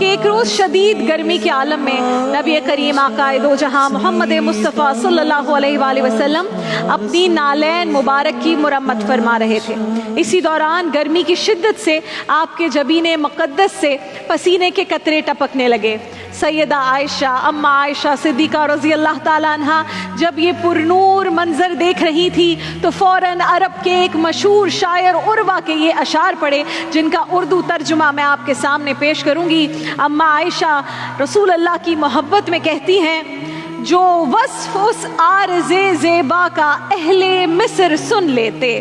کہ ایک روز شدید گرمی کے عالم میں نبی کریم آقائے دو جہاں محمد مصطفیٰ صلی اللہ علیہ وآلہ وسلم اپنی نالین مبارک کی مرمت فرما رہے تھے۔ اسی دوران گرمی کی شدت سے آپ کے جبین مقدس سے پسینے کے قطرے ٹپکنے لگے۔ سیدہ عائشہ اماں عائشہ صدیقہ رضی اللہ تعالیٰ عنہ جب یہ پرنور منظر دیکھ رہی تھی تو فوراً عرب کے ایک مشہور شاعر عروہ کے یہ اشعار پڑھے، جن کا اردو ترجمہ میں آپ کے سامنے پیش کروں گی۔ اماں عائشہ رسول اللہ کی محبت میں کہتی ہیں، جو وصف اس عارض زیبا کا اہل مصر سن لیتے،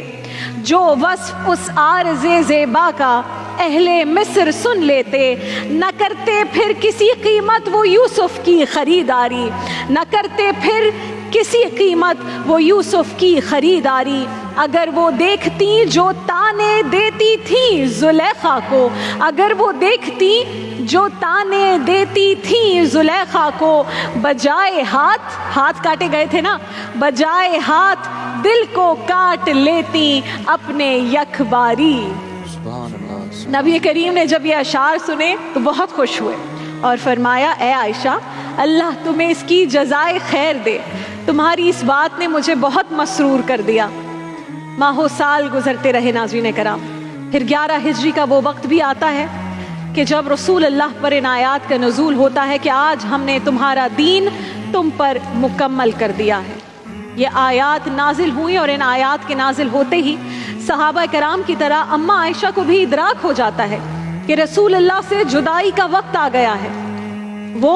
جو وصف اس عارض زیبا کا اہل مصر سن لیتے، نہ کرتے پھر کسی قیمت وہ یوسف کی خریداری، نہ کرتے پھر کسی قیمت وہ یوسف کی خریداری۔ اگر وہ دیکھتی جو تانے دیتی تھی زلیخا کو، اگر وہ دیکھتی جو تانے دیتی تھی زلیخا کو، بجائے ہاتھ کاٹے گئے تھے نا، بجائے ہاتھ دل کو کاٹ لیتی اپنے یک باری۔ نبی کریم نے جب یہ اشعار سنے تو بہت خوش ہوئے اور فرمایا، اے عائشہ اللہ تمہیں اس کی جزائے خیر دے، تمہاری اس بات نے مجھے بہت مسرور کر دیا۔ ماہو سال گزرتے رہے ناظرین کرام، پھر 11 ہجری کا وہ وقت بھی آتا ہے کہ جب رسول اللہ پر ان آیات کا نزول ہوتا ہے کہ آج ہم نے تمہارا دین تم پر مکمل کر دیا ہے۔ یہ آیات نازل ہوئی اور ان آیات کے نازل ہوتے ہی صحابہ کرام کی طرح اماں عائشہ کو بھی ادراک ہو جاتا ہے کہ رسول اللہ سے جدائی کا وقت آ گیا ہے۔ وہ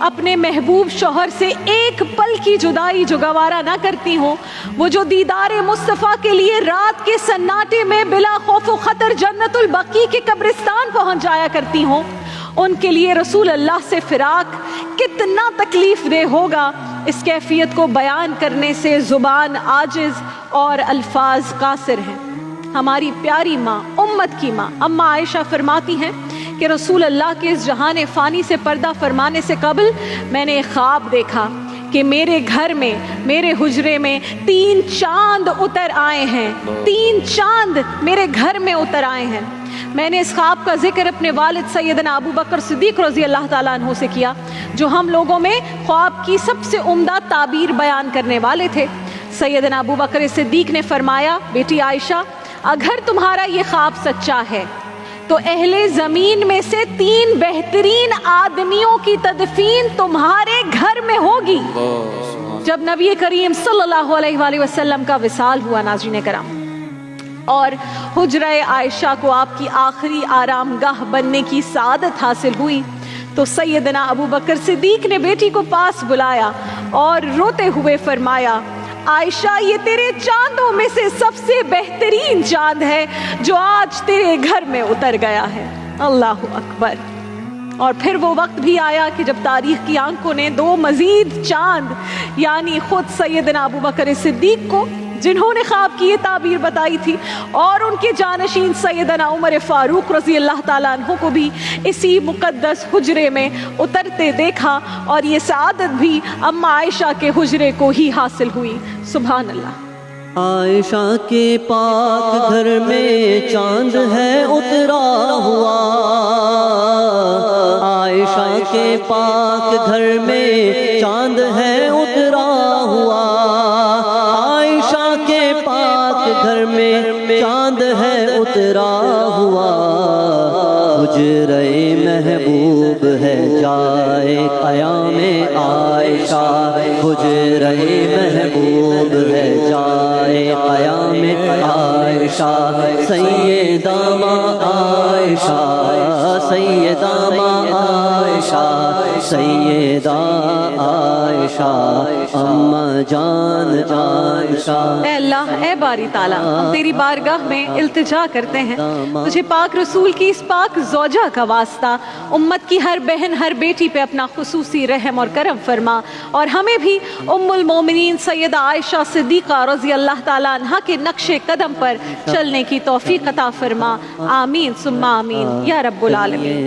اپنے محبوب شوہر سے ایک پل کی جدائی جو گوارا نہ کرتی ہوں، وہ جو دیدار مصطفیٰ کے لیے رات کے سناٹے میں بلا خوف و خطر جنت البقیع کے قبرستان پہنچ جایا کرتی ہوں، ان کے لیے رسول اللہ سے فراق کتنا تکلیف دہ ہوگا، اس کیفیت کو بیان کرنے سے زبان عاجز اور الفاظ قاصر ہیں۔ ہماری پیاری ماں، امت کی ماں اماں عائشہ فرماتی ہیں کہ رسول اللہ کے اس جہان فانی سے پردہ فرمانے سے قبل میں نے ایک خواب دیکھا کہ میرے گھر میں، میرے حجرے میں 3 چاند اتر آئے ہیں، 3 چاند میرے گھر میں اتر آئے ہیں۔ میں نے اس خواب کا ذکر اپنے والد سیدنا ابو بکر صدیق رضی اللہ تعالیٰ عنہ سے کیا، جو ہم لوگوں میں خواب کی سب سے عمدہ تعبیر بیان کرنے والے تھے۔ سیدنا ابو بکر صدیق نے فرمایا، بیٹی عائشہ اگر تمہارا یہ خواب سچا ہے تو اہل زمین میں سے 3 بہترین آدمیوں کی تدفین تمہارے گھر میں ہوگی۔ جب نبی کریم صلی اللہ علیہ وآلہ وسلم کا وصال ہوا ناظرین کرام، اور حجرہ عائشہ کو آپ کی آخری آرام گاہ بننے کی سعادت حاصل ہوئی، تو سیدنا ابو بکر صدیق نے بیٹی کو پاس بلایا اور روتے ہوئے فرمایا، عائشہ یہ تیرے چاندوں میں سے سب سے بہترین چاند ہے جو آج تیرے گھر میں اتر گیا ہے۔ اللہ اکبر۔ اور پھر وہ وقت بھی آیا کہ جب تاریخ کی آنکھوں نے 2 مزید چاند یعنی خود سیدنا ابو بکر صدیق کو، جنہوں نے خواب کی یہ تعبیر بتائی تھی، اور ان کے جانشین سیدنا عمر فاروق رضی اللہ تعالیٰ عنہ کو بھی اسی مقدس حجرے میں اترتے دیکھا، اور یہ سعادت بھی اماں عائشہ کے حجرے کو ہی حاصل ہوئی۔ سبحان اللہ۔ عائشہ کے پاک گھر میں چاند ہے اترا ہوا، عائشہ کے پاک گھر میں چاند ہے اترا ہوا، عائشہ کے پاک گھر میں چاند ہے اترا ہوا، حجرہ محبوب ہے جائے قیام عائشہ، حجرہ محبوب ہے جائے قیام عائشہ، سیدہ ماں عائشہ، سیدہ ماں عائشہ، سیدہ عائشہ، اماں جان عائشہ۔ اے اللہ، اے باری تعالیٰ، ہم تیری بارگاہ میں التجا کرتے ہیں، تجھے پاک رسول کی اس پاک زوجہ کا واسطہ امت کی ہر بہن، ہر بیٹی پہ اپنا خصوصی رحم اور کرم فرما، اور ہمیں بھی ام المومنین سیدہ عائشہ صدیقہ رضی اللہ تعالیٰ عنہ کے نقش قدم پر چلنے کی توفیق عطا فرما۔ آمین ثم آمین یا رب العالمین۔